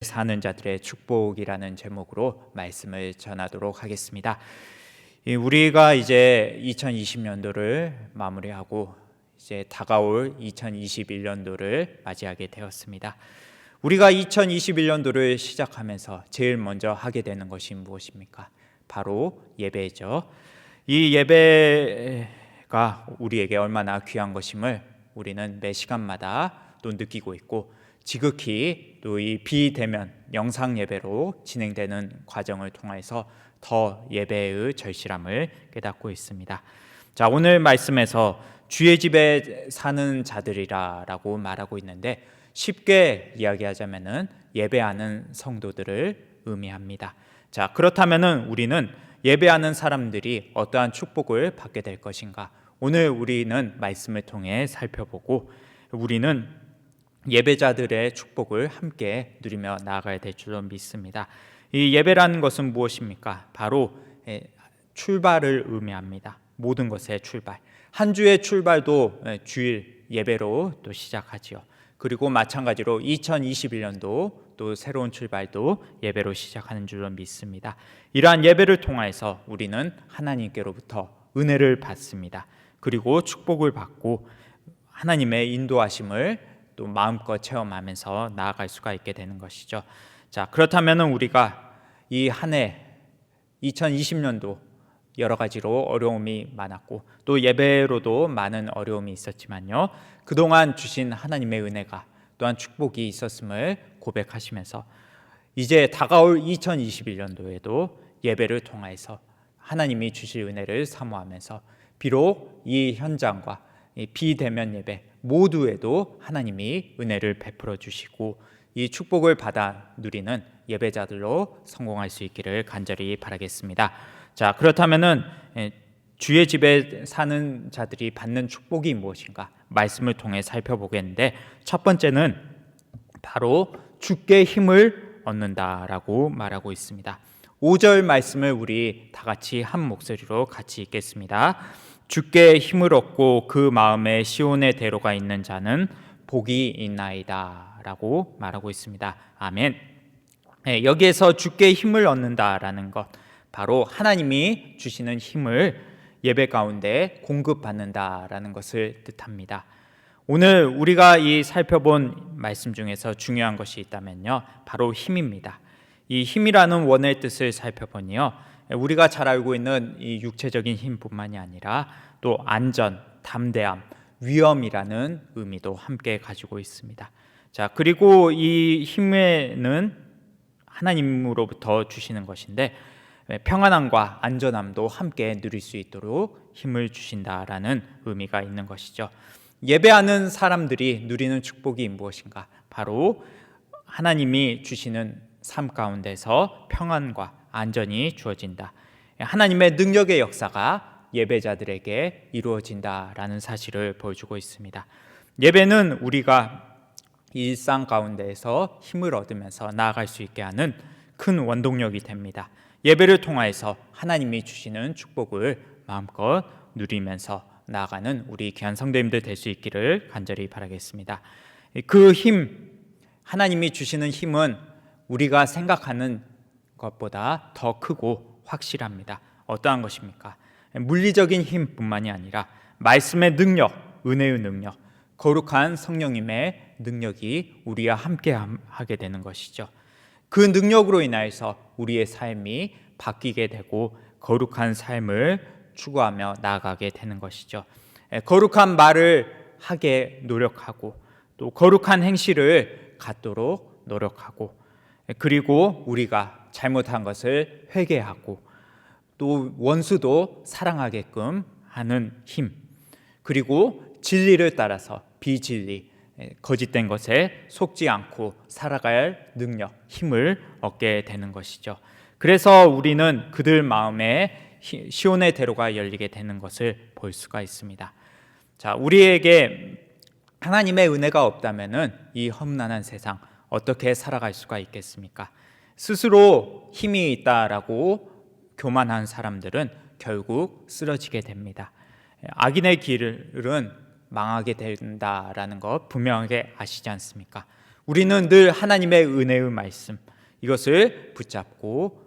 사는 자들의 축복이라는 제목으로 말씀을 전하도록 하겠습니다. 우리가 이제 2020년도를 마무리하고 이제 다가올 2021년도를 맞이하게 되었습니다. 우리가 2021년도를 시작하면서 제일 먼저 하게 되는 것이 무엇입니까? 바로 예배죠. 이 예배가 우리에게 얼마나 귀한 것임을 우리는 매 시간마다 또 느끼고 있고, 지극히 또 이 비대면 영상 예배로 진행되는 과정을 통해서 더 예배의 절실함을 깨닫고 있습니다. 자, 오늘 말씀에서 주의 집에 사는 자들이라고 말하고 있는데, 쉽게 이야기하자면은 예배하는 성도들을 의미합니다. 자, 그렇다면은 우리는 예배하는 사람들이 어떠한 축복을 받게 될 것인가? 오늘 우리는 말씀을 통해 살펴보고, 우리는 예배자들의 축복을 함께 누리며 나아가야 될 줄로 믿습니다. 이 예배라는 것은 무엇입니까? 바로 출발을 의미합니다. 모든 것의 출발. 한 주의 출발도 주일 예배로 또 시작하지요. 그리고 마찬가지로 2021년도 또 새로운 출발도 예배로 시작하는 줄로 믿습니다. 이러한 예배를 통해서 우리는 하나님께로부터 은혜를 받습니다. 그리고 축복을 받고 하나님의 인도하심을 또 마음껏 체험하면서 나아갈 수가 있게 되는 것이죠. 자, 그렇다면 우리가 이 한 해 2020년도 여러 가지로 어려움이 많았고, 또 예배로도 많은 어려움이 있었지만요, 그동안 주신 하나님의 은혜가 또한 축복이 있었음을 고백하시면서 이제 다가올 2021년도에도 예배를 통해서 하나님이 주실 은혜를 사모하면서 비록 이 현장과 이 비대면 예배 모두에도 하나님이 은혜를 베풀어 주시고 이 축복을 받아 누리는 예배자들로 성공할 수 있기를 간절히 바라겠습니다. 자, 그렇다면은 주의 집에 사는 자들이 받는 축복이 무엇인가? 말씀을 통해 살펴보겠는데, 첫 번째는 바로 주께 힘을 얻는다라고 말하고 있습니다. 5절 말씀을 우리 다 같이 한 목소리로 같이 읽겠습니다. 주께 힘을 얻고 그 마음에 시온의 대로가 있는 자는 복이 있나이다 라고 말하고 있습니다. 아멘. 여기에서 주께 힘을 얻는다라는 것, 바로 하나님이 주시는 힘을 예배 가운데 공급받는다라는 것을 뜻합니다. 오늘 우리가 이 살펴본 말씀 중에서 중요한 것이 있다면요, 바로 힘입니다. 이 힘이라는 원어의 뜻을 살펴보니요, 우리가 잘 알고 있는 이 육체적인 힘뿐만이 아니라 또 안전, 담대함, 위엄이라는 의미도 함께 가지고 있습니다. 자, 그리고 이 힘에는 하나님으로부터 주시는 것인데, 평안함과 안전함도 함께 누릴 수 있도록 힘을 주신다라는 의미가 있는 것이죠. 예배하는 사람들이 누리는 축복이 무엇인가? 바로 하나님이 주시는 삶 가운데서 평안과 안전이 주어진다. 하나님의 능력의 역사가 예배자들에게 이루어진다라는 사실을 보여주고 있습니다. 예배는 우리가 일상 가운데에서 힘을 얻으면서 나아갈 수 있게 하는 큰 원동력이 됩니다. 예배를 통해서 하나님이 주시는 축복을 마음껏 누리면서 나아가는 우리 귀한 성도님들 될 수 있기를 간절히 바라겠습니다. 그 힘, 하나님이 주시는 힘은 우리가 생각하는 것보다 더 크고 확실합니다. 어떠한 것입니까? 물리적인 힘뿐만이 아니라 말씀의 능력, 은혜의 능력, 거룩한 성령님의 능력이 우리와 함께 하게 되는 것이죠. 그 능력으로 인하여서 우리의 삶이 바뀌게 되고 거룩한 삶을 추구하며 나아가게 되는 것이죠. 거룩한 말을 하게 노력하고 또 거룩한 행실을 갖도록 노력하고, 그리고 우리가 잘못한 것을 회개하고 또 원수도 사랑하게끔 하는 힘, 그리고 진리를 따라서 비진리, 거짓된 것에 속지 않고 살아갈 능력, 힘을 얻게 되는 것이죠. 그래서 우리는 그들 마음에 시온의 대로가 열리게 되는 것을 볼 수가 있습니다. 자, 우리에게 하나님의 은혜가 없다면은 이 험난한 세상 어떻게 살아갈 수가 있겠습니까? 스스로 힘이 있다라고 교만한 사람들은 결국 쓰러지게 됩니다. 악인의 길은 망하게 된다라는 것 분명하게 아시지 않습니까? 우리는 늘 하나님의 은혜의 말씀, 이것을 붙잡고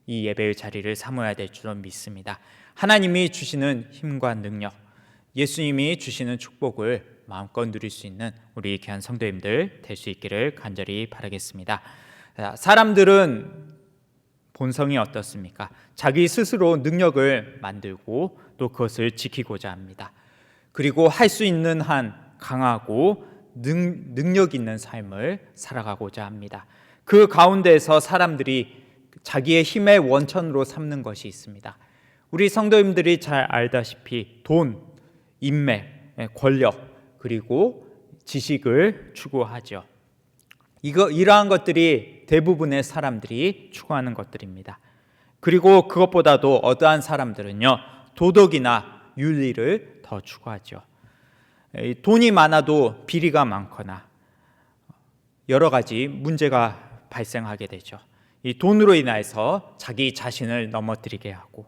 이 예배의 자리를 삼아야 될 줄로 믿습니다. 하나님이 주시는 힘과 능력, 예수님이 주시는 축복을 마음껏 누릴 수 있는 우리 귀한 성도님들 될 수 있기를 간절히 바라겠습니다. 사람들은 본성이 어떻습니까? 자기 스스로 능력을 만들고 또 그것을 지키고자 합니다. 그리고 할 수 있는 한 강하고 능력 있는 삶을 살아가고자 합니다. 그 가운데에서 사람들이 자기의 힘의 원천으로 삼는 것이 있습니다. 우리 성도님들이 잘 알다시피 돈, 인맥, 권력, 그리고 지식을 추구하죠. 이러한 것들이 대부분의 사람들이 추구하는 것들입니다. 그리고 그것보다도 어떠한 사람들은요, 도덕이나 윤리를 더 추구하죠. 돈이 많아도 비리가 많거나 여러 가지 문제가 발생하게 되죠. 이 돈으로 인해서 자기 자신을 넘어뜨리게 하고,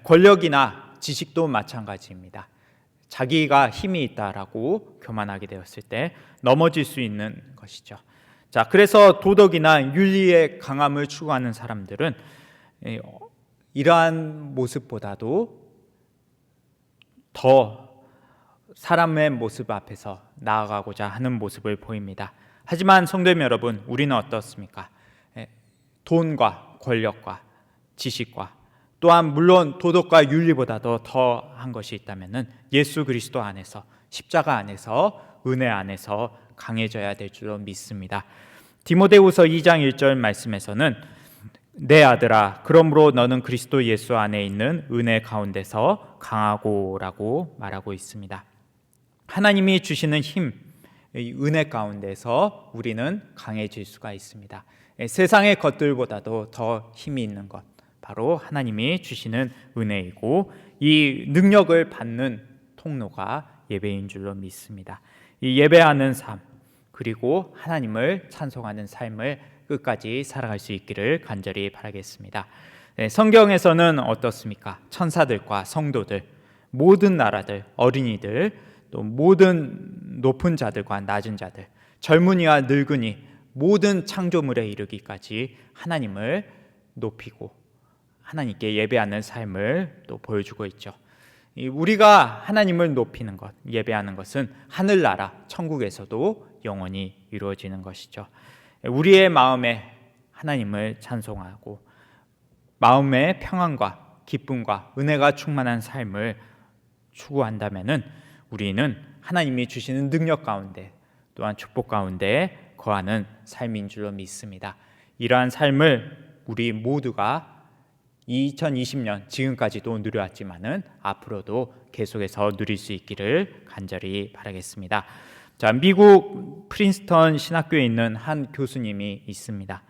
권력이나 지식도 마찬가지입니다. 자기가 힘이 있다라고 교만하게 되었을 때 넘어질 수 있는 것이죠. 자, 그래서 도덕이나 윤리의 강함을 추구하는 사람들은 이러한 모습보다도 더 사람의 모습 앞에서 나아가고자 하는 모습을 보입니다. 하지만 성도님 여러분, 우리는 어떻습니까? 돈과 권력과 지식과 또한 물론 도덕과 윤리보다도 더한 것이 있다면 예수 그리스도 안에서, 십자가 안에서, 은혜 안에서 강해져야 될 줄로 믿습니다. 디모데후서 2장 1절 말씀에서는 내 아들아, 그러므로 너는 그리스도 예수 안에 있는 은혜 가운데서 강하고라고 말하고 있습니다. 하나님이 주시는 힘, 은혜 가운데서 우리는 강해질 수가 있습니다. 세상의 것들보다도 더 힘이 있는 것, 바로 하나님이 주시는 은혜이고, 이 능력을 받는 통로가 예배인 줄로 믿습니다. 이 예배하는 삶, 그리고 하나님을 찬송하는 삶을 끝까지 살아갈 수 있기를 간절히 바라겠습니다. 성경에서는 어떻습니까? 천사들과 성도들, 모든 나라들, 어린이들, 또 모든 높은 자들과 낮은 자들, 젊은이와 늙은이, 모든 창조물에 이르기까지 하나님을 높이고 하나님께 예배하는 삶을 또 보여주고 있죠. 우리가 하나님을 높이는 것, 예배하는 것은 하늘나라, 천국에서도 영원히 이루어지는 것이죠. 우리의 마음에 하나님을 찬송하고 마음의 평안과 기쁨과 은혜가 충만한 삶을 추구한다면 우리는 하나님이 주시는 능력 가운데, 또한 축복 가운데 거하는 삶인 줄로 믿습니다. 이러한 삶을 우리 모두가 2020년 지금까지도 누려왔지만은 앞으로도 계속해서 누릴 수 있기를 간절히 바라겠습니다. 자, 미국 프린스턴 신학교에 있는 한 교수님이 있습니다.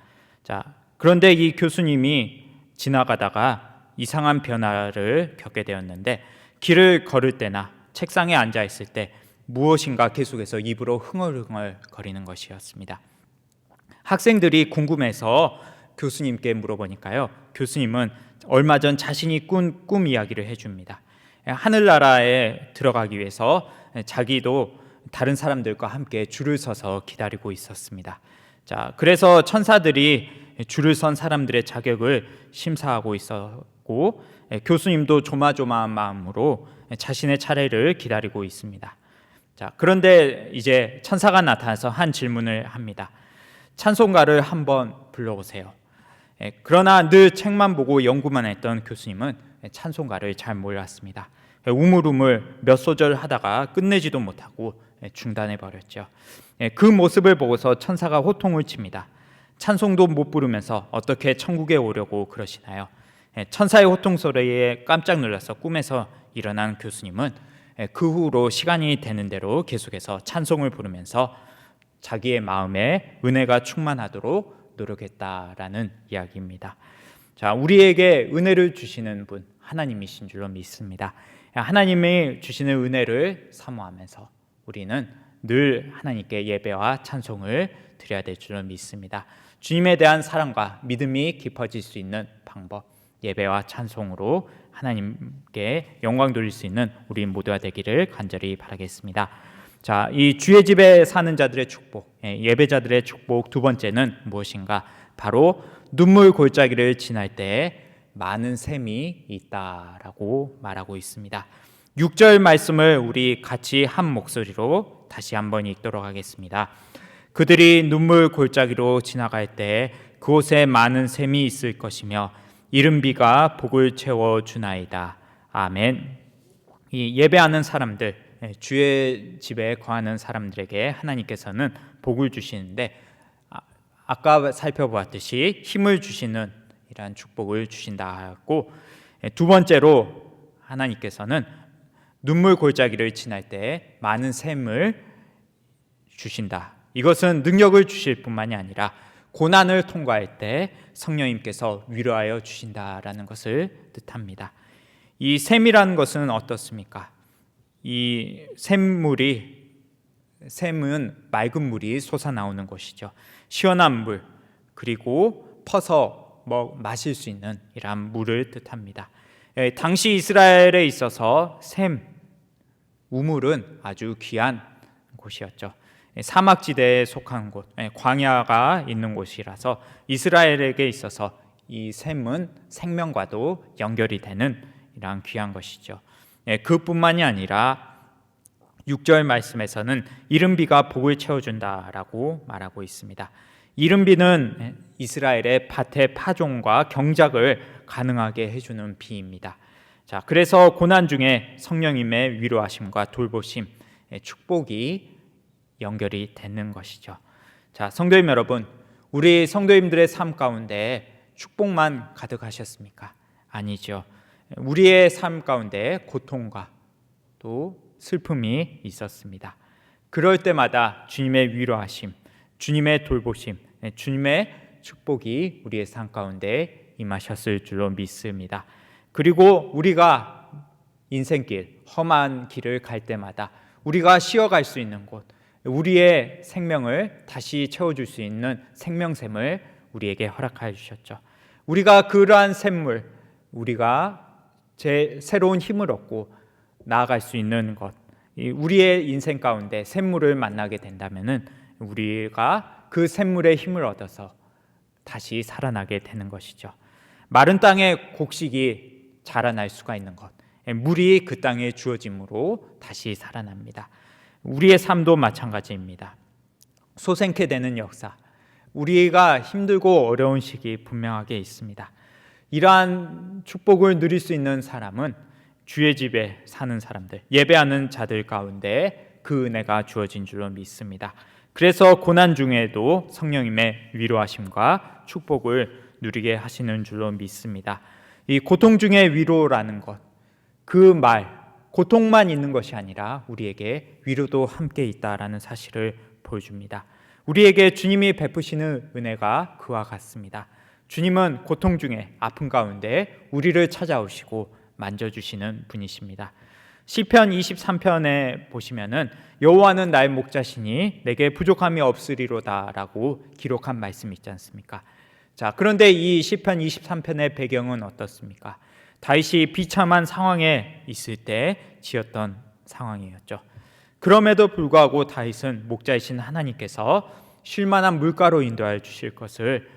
자, 그런데 이 교수님이 지나가다가 이상한 변화를 겪게 되었는데, 길을 걸을 때나 책상에 앉아 있을 때 무엇인가 계속해서 입으로 흥얼흥얼 거리는 것이었습니다. 학생들이 궁금해서 교수님께 물어보니까요, 교수님은 얼마 전 자신이 꾼 꿈 이야기를 해줍니다. 하늘나라에 들어가기 위해서 자기도 다른 사람들과 함께 줄을 서서 기다리고 있었습니다. 자, 그래서 천사들이 줄을 선 사람들의 자격을 심사하고 있었고, 교수님도 조마조마한 마음으로 자신의 차례를 기다리고 있습니다. 자, 그런데 이제 천사가 나타나서 한 질문을 합니다. 찬송가를 한번 불러보세요. 그러나 늘 책만 보고 연구만 했던 교수님은 찬송가를 잘 몰랐습니다. 우물우물 몇 소절 하다가 끝내지도 못하고 중단해버렸죠. 그 모습을 보고서 천사가 호통을 칩니다. 찬송도 못 부르면서 어떻게 천국에 오려고 그러시나요? 천사의 호통 소리에 깜짝 놀라서 꿈에서 일어난 교수님은 그 후로 시간이 되는 대로 계속해서 찬송을 부르면서 자기의 마음에 은혜가 충만하도록 노력했다라는 이야기입니다. 자, 우리에게 은혜를 주시는 분 하나님이신 줄로 믿습니다. 하나님이 주시는 은혜를 사모하면서 우리는 늘 하나님께 예배와 찬송을 드려야 될 줄로 믿습니다. 주님에 대한 사랑과 믿음이 깊어질 수 있는 방법, 예배와 찬송으로 하나님께 영광 돌릴 수 있는 우리 모두가 되기를 간절히 바라겠습니다. 자, 이 주의 집에 사는 자들의 축복, 예배자들의 축복 두 번째는 무엇인가? 바로 눈물 골짜기를 지날 때 많은 샘이 있다라고 말하고 있습니다. 6절 말씀을 우리 같이 한 목소리로 다시 한번 읽도록 하겠습니다. 그들이 눈물 골짜기로 지나갈 때 그곳에 많은 샘이 있을 것이며 이른 비가 복을 채워 주나이다. 아멘. 이 예배하는 사람들, 주의 집에 거하는 사람들에게 하나님께서는 복을 주시는데 아까 살펴보았듯이 힘을 주시는 이러한 축복을 주신다고, 두 번째로 하나님께서는 눈물 골짜기를 지날 때 많은 샘을 주신다. 이것은 능력을 주실 뿐만이 아니라 고난을 통과할 때 성령님께서 위로하여 주신다라는 것을 뜻합니다. 이 샘이라는 것은 어떻습니까? 이 샘은 맑은 물이 솟아나오는 것이죠. 시원한 물, 그리고 퍼서 마실 수 있는 이러한 물을 뜻합니다. 당시 이스라엘에 있어서 우물은 아주 귀한 곳이었죠. 사막지대에 속한 곳, 광야가 있는 곳이라서 이스라엘에게 있어서 이 샘은 생명과도 연결이 되는 이러한 귀한 것이죠. 그뿐만이 아니라 6절 말씀에서는 이른 비가 복을 채워준다라고 말하고 있습니다. 이른 비는 이스라엘의 밭의 파종과 경작을 가능하게 해주는 비입니다. 자, 그래서 고난 중에 성령님의 위로하심과 돌보심, 축복이 연결이 되는 것이죠. 자, 성도님 여러분, 우리 성도님들의 삶 가운데 축복만 가득하셨습니까? 아니죠. 우리의 삶 가운데 고통과 또 슬픔이 있었습니다. 그럴 때마다 주님의 위로하심, 주님의 돌보심, 주님의 축복이 우리의 삶 가운데 임하셨을 줄로 믿습니다. 그리고 우리가 인생길, 험한 길을 갈 때마다 우리가 쉬어갈 수 있는 곳, 우리의 생명을 다시 채워줄 수 있는 생명샘을 우리에게 허락하여 주셨죠. 우리가 그러한 샘물, 우리가 새로운 힘을 얻고 나아갈 수 있는 것, 우리의 인생 가운데 샘물을 만나게 된다면은 우리가 그 샘물의 힘을 얻어서 다시 살아나게 되는 것이죠. 마른 땅에 곡식이 자라날 수가 있는 것, 물이 그 땅에 주어짐으로 다시 살아납니다. 우리의 삶도 마찬가지입니다. 소생케 되는 역사, 우리가 힘들고 어려운 시기 분명하게 있습니다. 이러한 축복을 누릴 수 있는 사람은 주의 집에 사는 사람들, 예배하는 자들 가운데 그 은혜가 주어진 줄로 믿습니다. 그래서 고난 중에도 성령님의 위로하심과 축복을 누리게 하시는 줄로 믿습니다. 이 고통 중에 위로라는 것, 그 고통만 있는 것이 아니라 우리에게 위로도 함께 있다라는 사실을 보여줍니다. 우리에게 주님이 베푸시는 은혜가 그와 같습니다. 주님은 고통 중에 아픔 가운데 우리를 찾아오시고 만져주시는 분이십니다. 시편 23편에 보시면은 여호와는 나의 목자시니 내게 부족함이 없으리로다라고 기록한 말씀이 있지 않습니까? 자, 그런데 이 시편 23편의 배경은 어떻습니까? 다윗이 비참한 상황에 있을 때 지었던 상황이었죠. 그럼에도 불구하고 다윗은 목자이신 하나님께서 쉴만한 물가로 인도하여 주실 것을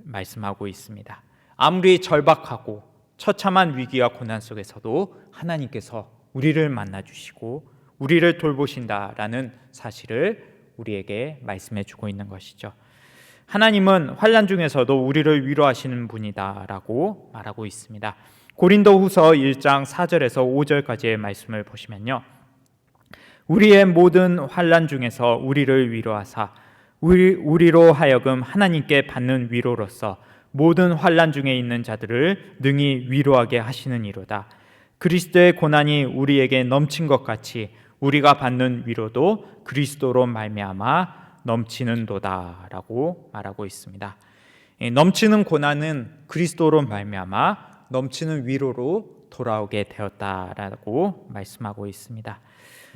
말씀하고 있습니다. 아무리 절박하고 처참한 위기와 고난 속에서도 하나님께서 우리를 만나주시고 우리를 돌보신다라는 사실을 우리에게 말씀해 주고 있는 것이죠. 하나님은 환난 중에서도 우리를 위로하시는 분이다라고 말하고 있습니다. 고린도후서 1장 4절에서 5절까지의 말씀을 보시면요, 우리의 모든 환난 중에서 우리를 위로하사 우리로 하여금 하나님께 받는 위로로서 모든 환난 중에 있는 자들을 능히 위로하게 하시느니로다. 그리스도의 고난이 우리에게 넘친 것 같이 우리가 받는 위로도 그리스도로 말미암아 넘치는도다라고 말하고 있습니다. 넘치는 고난은 그리스도로 말미암아 넘치는 위로로 돌아오게 되었다라고 말씀하고 있습니다.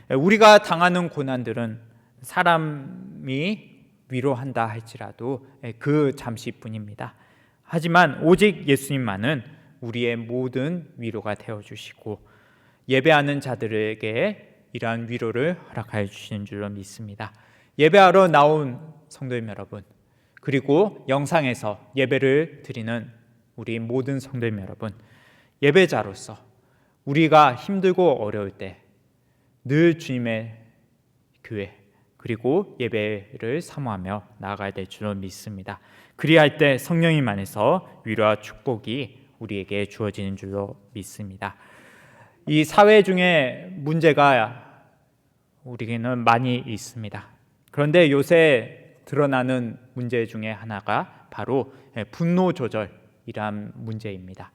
우리가 당하는 고난들은 사람이 위로한다 할지라도 그 잠시뿐입니다. 하지만 오직 예수님만은 우리의 모든 위로가 되어주시고 예배하는 자들에게 이러한 위로를 허락하여 주시는 줄로 믿습니다. 예배하러 나온 성도님 여러분, 그리고 영상에서 예배를 드리는 우리 모든 성도님 여러분, 예배자로서 우리가 힘들고 어려울 때 늘 주님의 교회 그리고 예배를 사모하며 나아가야 될 줄로 믿습니다. 그리할 때 성령님 안에서 위로와 축복이 우리에게 주어지는 줄로 믿습니다. 이 사회 중에 문제가 우리에게는 많이 있습니다. 그런데 요새 드러나는 문제 중에 하나가 바로 분노 조절이란 문제입니다.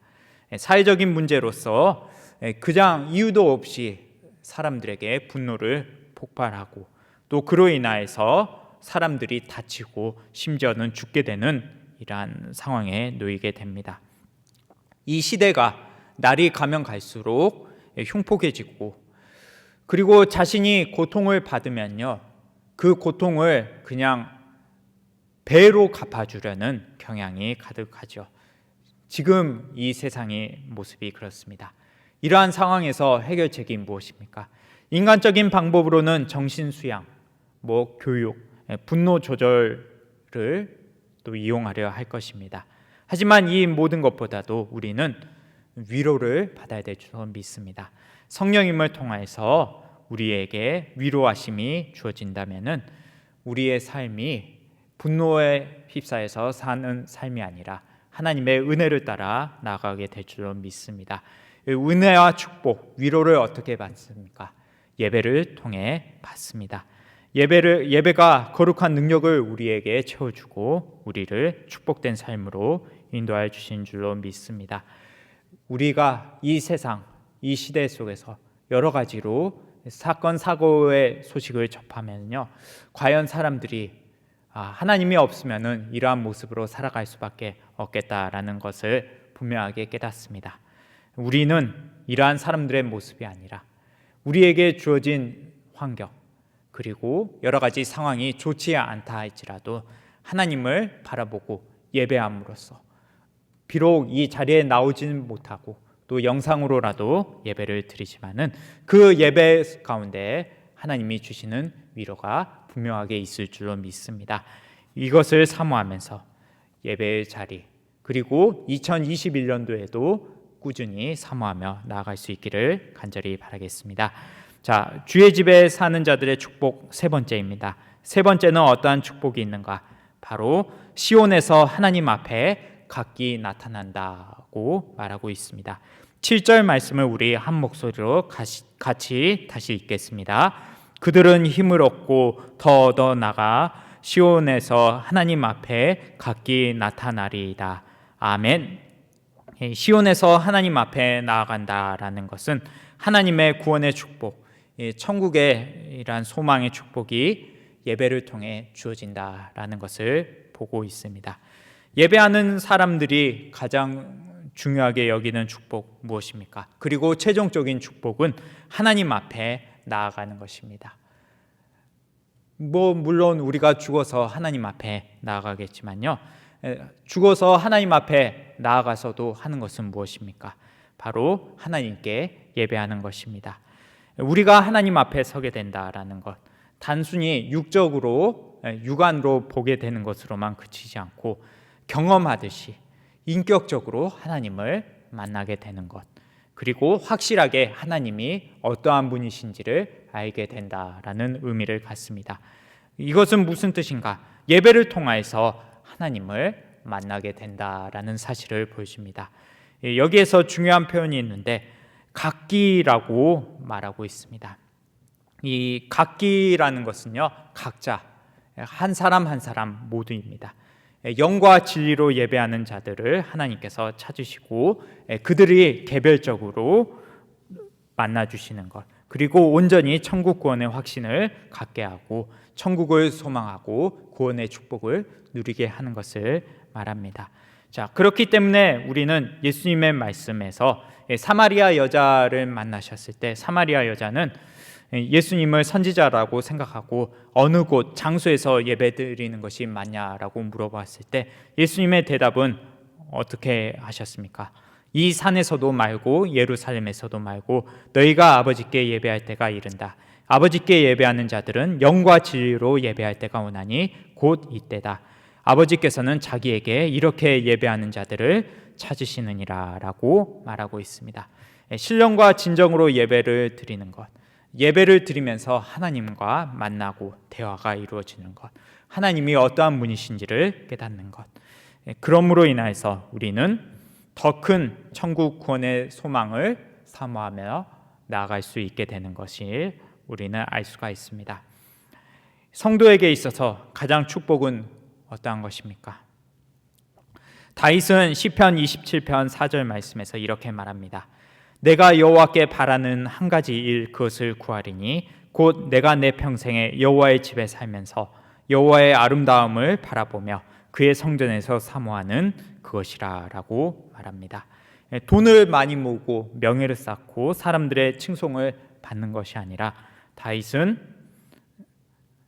사회적인 문제로서 그냥 이유도 없이 사람들에게 분노를 폭발하고 또 그로 인하여서 사람들이 다치고 심지어는 죽게 되는 이러한 상황에 놓이게 됩니다. 이 시대가 날이 가면 갈수록 흉폭해지고 그리고 자신이 고통을 받으면요 그 고통을 그냥 배로 갚아주려는 경향이 가득하죠. 지금 이 세상의 모습이 그렇습니다. 이러한 상황에서 해결책이 무엇입니까? 인간적인 방법으로는 정신수양, 교육, 분노 조절을 또 이용하려 할 것입니다. 하지만 이 모든 것보다도 우리는 위로를 받아야 될 줄로 믿습니다. 성령님을 통해서 우리에게 위로하심이 주어진다면은 우리의 삶이 분노에 휩싸여서 사는 삶이 아니라 하나님의 은혜를 따라 나아가게 될 줄로 믿습니다. 은혜와 축복, 위로를 어떻게 받습니까? 예배를 통해 받습니다. 예배가 거룩한 능력을 우리에게 채워주고 우리를 축복된 삶으로 인도하여 주신 줄로 믿습니다. 우리가 이 세상, 이 시대 속에서 여러 가지로 사건, 사고의 소식을 접하면요, 과연 사람들이 하나님이 없으면은 이러한 모습으로 살아갈 수밖에 없겠다라는 것을 분명하게 깨닫습니다. 우리는 이러한 사람들의 모습이 아니라 우리에게 주어진 환경 그리고 여러 가지 상황이 좋지 않다 할지라도 하나님을 바라보고 예배함으로써 비록 이 자리에 나오지는 못하고 또 영상으로라도 예배를 드리지만은 그 예배 가운데 하나님이 주시는 위로가 분명하게 있을 줄로 믿습니다. 이것을 사모하면서 예배의 자리 그리고 2021년도에도 꾸준히 사모하며 나아갈 수 있기를 간절히 바라겠습니다. 자, 주의 집에 사는 자들의 축복 세 번째입니다. 세 번째는 어떠한 축복이 있는가? 바로 시온에서 하나님 앞에 각기 나타난다고 말하고 있습니다. 7절 말씀을 우리 한 목소리로 같이 다시 읽겠습니다. 그들은 힘을 얻고 더 얻어 나가 시온에서 하나님 앞에 각기 나타나리이다. 아멘. 시온에서 하나님 앞에 나아간다라는 것은 하나님의 구원의 축복, 천국의 이러한 소망의 축복이 예배를 통해 주어진다라는 것을 보고 있습니다. 예배하는 사람들이 가장 중요하게 여기는 축복 무엇입니까? 그리고 최종적인 축복은 하나님 앞에 나아가는 것입니다. 물론 우리가 죽어서 하나님 앞에 나아가겠지만요, 죽어서 하나님 앞에 나아가서도 하는 것은 무엇입니까? 바로 하나님께 예배하는 것입니다. 우리가 하나님 앞에 서게 된다라는 것, 단순히 육적으로 육안으로 보게 되는 것으로만 그치지 않고 경험하듯이 인격적으로 하나님을 만나게 되는 것, 그리고 확실하게 하나님이 어떠한 분이신지를 알게 된다라는 의미를 갖습니다. 이것은 무슨 뜻인가? 예배를 통해서 하나님을 만나게 된다라는 사실을 보여줍니다. 여기에서 중요한 표현이 있는데 각기라고 말하고 있습니다. 이 각기라는 것은요, 각자 한 사람 한 사람 모두입니다. 영과 진리로 예배하는 자들을 하나님께서 찾으시고 그들이 개별적으로 만나주시는 것, 그리고 온전히 천국 구원의 확신을 갖게 하고 천국을 소망하고 구원의 축복을 누리게 하는 것을 말합니다. 자, 그렇기 때문에 우리는 예수님의 말씀에서 사마리아 여자를 만나셨을 때 사마리아 여자는 예수님을 선지자라고 생각하고 어느 곳 장소에서 예배드리는 것이 맞냐라고 물어봤을 때 예수님의 대답은 어떻게 하셨습니까? 이 산에서도 말고 예루살렘에서도 말고 너희가 아버지께 예배할 때가 이른다. 아버지께 예배하는 자들은 영과 진리로 예배할 때가 오나니 곧 이때다. 아버지께서는 자기에게 이렇게 예배하는 자들을 찾으시느니라 라고 말하고 있습니다. 신령과 진정으로 예배를 드리는 것, 예배를 드리면서 하나님과 만나고 대화가 이루어지는 것, 하나님이 어떠한 분이신지를 깨닫는 것, 그러므로 인해서 우리는 더 큰 천국 구원의 소망을 사모하며 나아갈 수 있게 되는 것이 우리는 알 수가 있습니다. 성도에게 있어서 가장 축복은 어떠한 것입니까? 다윗은 시편 27편 4절 말씀에서 이렇게 말합니다. 내가 여호와께 바라는 한 가지 일 그것을 구하리니 곧 내가 내 평생에 여호와의 집에 살면서 여호와의 아름다움을 바라보며 그의 성전에서 사모하는 그것이라 라고 말합니다. 돈을 많이 모으고 명예를 쌓고 사람들의 칭송을 받는 것이 아니라 다윗은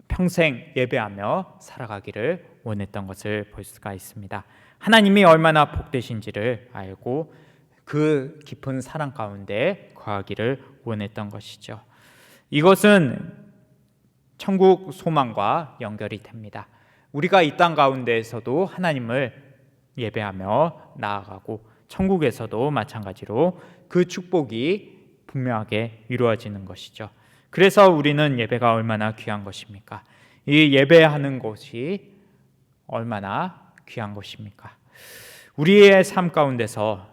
평생 예배하며 살아가기를 원했던 것을 볼 수가 있습니다. 하나님이 얼마나 복되신지를 알고 그 깊은 사랑 가운데 거하기를 원했던 것이죠. 이것은 천국 소망과 연결이 됩니다. 우리가 이 땅 가운데에서도 하나님을 예배하며 나아가고 천국에서도 마찬가지로 그 축복이 분명하게 이루어지는 것이죠. 그래서 우리는 예배가 얼마나 귀한 것입니까? 이 예배하는 것이 얼마나 귀한 것입니까? 우리의 삶 가운데서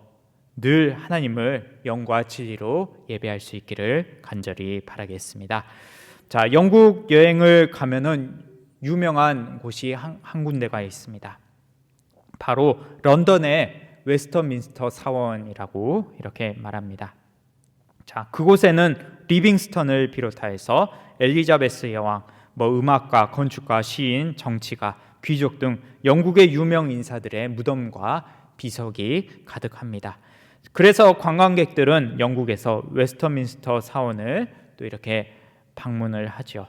늘 하나님을 영과 진리로 예배할 수 있기를 간절히 바라겠습니다. 자, 영국 여행을 가면은 유명한 곳이 한 군데가 있습니다. 바로 런던의 웨스터민스터 사원이라고 이렇게 말합니다. 자, 그곳에는 리빙스턴을 비롯하여서 엘리자베스 여왕, 음악가, 건축가, 시인, 정치가, 귀족 등 영국의 유명 인사들의 무덤과 비석이 가득합니다. 그래서 관광객들은 영국에서 웨스터민스터 사원을 또 이렇게 방문을 하죠.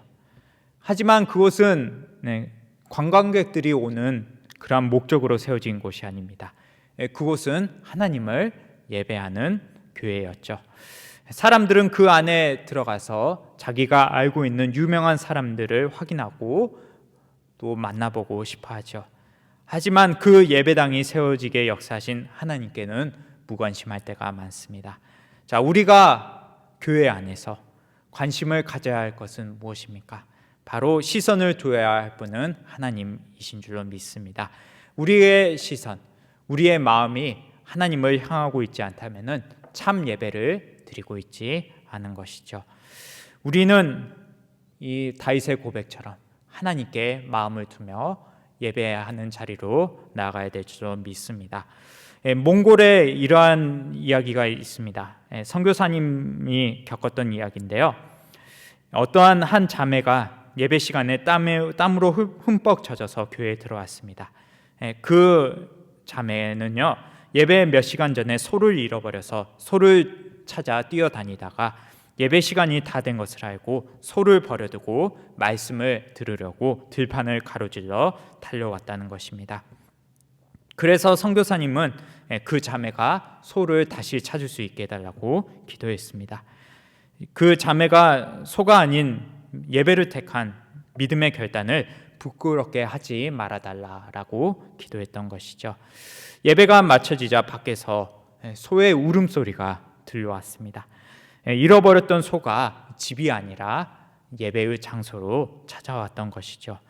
하지만 그곳은 관광객들이 오는 그런 목적으로 세워진 곳이 아닙니다. 그곳은 하나님을 예배하는 교회였죠. 사람들은 그 안에 들어가서 자기가 알고 있는 유명한 사람들을 확인하고 또 만나보고 싶어 하죠. 하지만 그 예배당이 세워지게 역사하신 하나님께는 무관심할 때가 많습니다. 자, 우리가 교회 안에서 관심을 가져야 할 것은 무엇입니까? 바로 시선을 둬야 할 분은 하나님이신 줄로 믿습니다. 우리의 시선, 우리의 마음이 하나님을 향하고 있지 않다면 참 예배를 드리고 있지 않은 것이죠. 우리는 이 다윗의 고백처럼 하나님께 마음을 두며 예배하는 자리로 나아가야 될 줄로 믿습니다. 몽골에 이러한 이야기가 있습니다. 선교사님이 겪었던 이야기인데요. 어떠한 한 자매가 예배 시간에 땀으로 흠뻑 젖어서 교회에 들어왔습니다. 그 자매는요, 예배 몇 시간 전에 소를 잃어버려서 소를 찾아 뛰어다니다가 예배 시간이 다 된 것을 알고 소를 버려두고 말씀을 들으려고 들판을 가로질러 달려왔다는 것입니다. 그래서 선교사님은 그 자매가 소를 다시 찾을 수 있게 해달라고 기도했습니다. 그 자매가 소가 아닌 예배를 택한 믿음의 결단을 부끄럽게 하지 말아달라고 기도했던 것이죠. 예배가 마쳐지자 밖에서 소의 울음소리가 들려왔습니다. 잃어버렸던 소가 집이 아니라 예배의 장소로 찾아왔던 것이죠.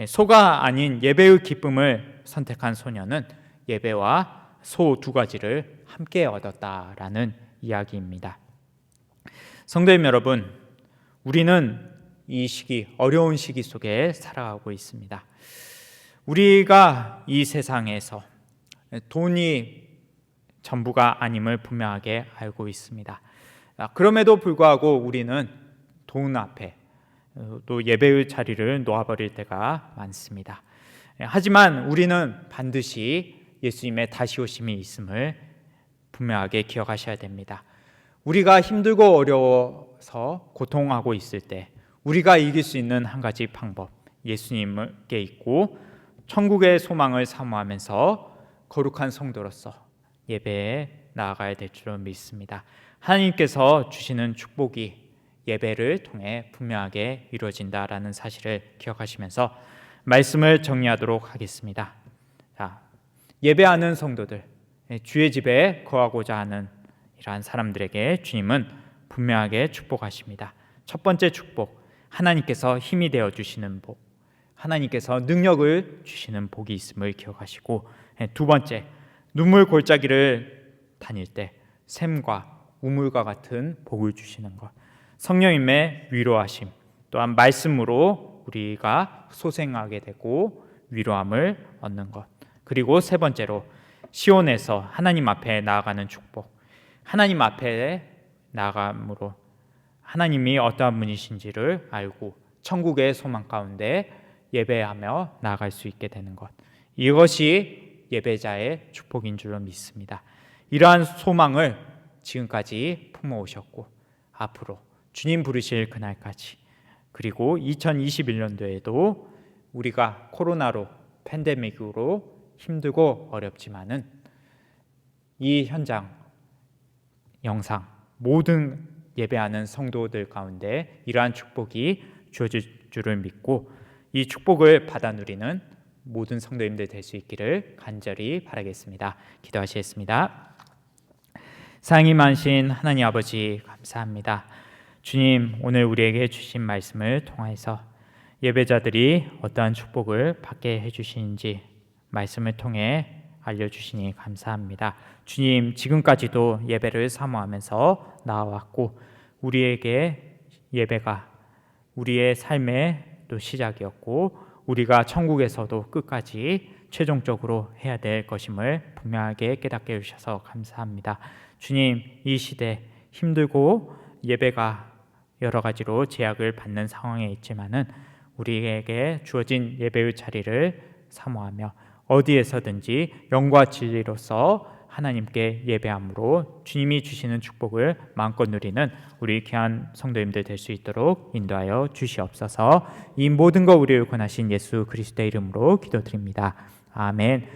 소가 아닌 예배의 기쁨을 선택한 소녀는 예배와 소 두 가지를 함께 얻었다라는 이야기입니다. 성도님 여러분, 우리는 이 시기, 어려운 시기 속에 살아가고 있습니다. 우리가 이 세상에서 돈이 전부가 아님을 분명하게 알고 있습니다. 그럼에도 불구하고 우리는 돈 앞에 또 예배의 자리를 놓아버릴 때가 많습니다. 하지만 우리는 반드시 예수님의 다시 오심이 있음을 분명하게 기억하셔야 됩니다. 우리가 힘들고 어려워서 고통하고 있을 때 우리가 이길 수 있는 한 가지 방법, 예수님께 있고 천국의 소망을 사모하면서 거룩한 성도로서 예배에 나아가야 될 줄로 믿습니다. 하나님께서 주시는 축복이 예배를 통해 분명하게 이루어진다라는 사실을 기억하시면서 말씀을 정리하도록 하겠습니다. 자, 예배하는 성도들, 주의 집에 거하고자 하는 이러한 사람들에게 주님은 분명하게 축복하십니다. 첫 번째 축복, 하나님께서 힘이 되어 주시는 복, 하나님께서 능력을 주시는 복이 있음을 기억하시고, 두 번째, 눈물 골짜기를 다닐 때 샘과 우물과 같은 복을 주시는 것, 성령님의 위로하심, 또한 말씀으로 우리가 소생하게 되고 위로함을 얻는 것, 그리고 세 번째로 시온에서 하나님 앞에 나아가는 축복, 하나님 앞에 나아감으로 하나님이 어떠한 분이신지를 알고 천국의 소망 가운데 예배하며 나아갈 수 있게 되는 것, 이것이 예배자의 축복인 줄로 믿습니다. 이러한 소망을 지금까지 품어오셨고 앞으로 주님 부르실 그날까지, 그리고 2021년도에도 우리가 코로나로 팬데믹으로 힘들고 어렵지만은 이 현장 영상 모든 예배하는 성도들 가운데 이러한 축복이 주어질 줄을 믿고 이 축복을 받아 누리는 모든 성도님들 될 수 있기를 간절히 바라겠습니다. 기도하시겠습니다. 사랑이 많으신 하나님 아버지, 감사합니다. 주님, 오늘 우리에게 주신 말씀을 통해서 예배자들이 어떠한 축복을 받게 해주시는지 말씀을 통해 알려주시니 감사합니다. 주님, 지금까지도 예배를 사모하면서 나아왔고 우리에게 예배가 우리의 삶의 또 시작이었고 우리가 천국에서도 끝까지 최종적으로 해야 될 것임을 분명하게 깨닫게 해주셔서 감사합니다. 주님, 이 시대 힘들고 예배가 여러 가지로 제약을 받는 상황에 있지만은 우리에게 주어진 예배의 자리를 사모하며 어디에서든지 영과 진리로서 하나님께 예배함으로 주님이 주시는 축복을 마음껏 누리는 우리 귀한 성도님들 될 수 있도록 인도하여 주시옵소서. 이 모든 것 우리를 권하신 예수 그리스도의 이름으로 기도드립니다. 아멘.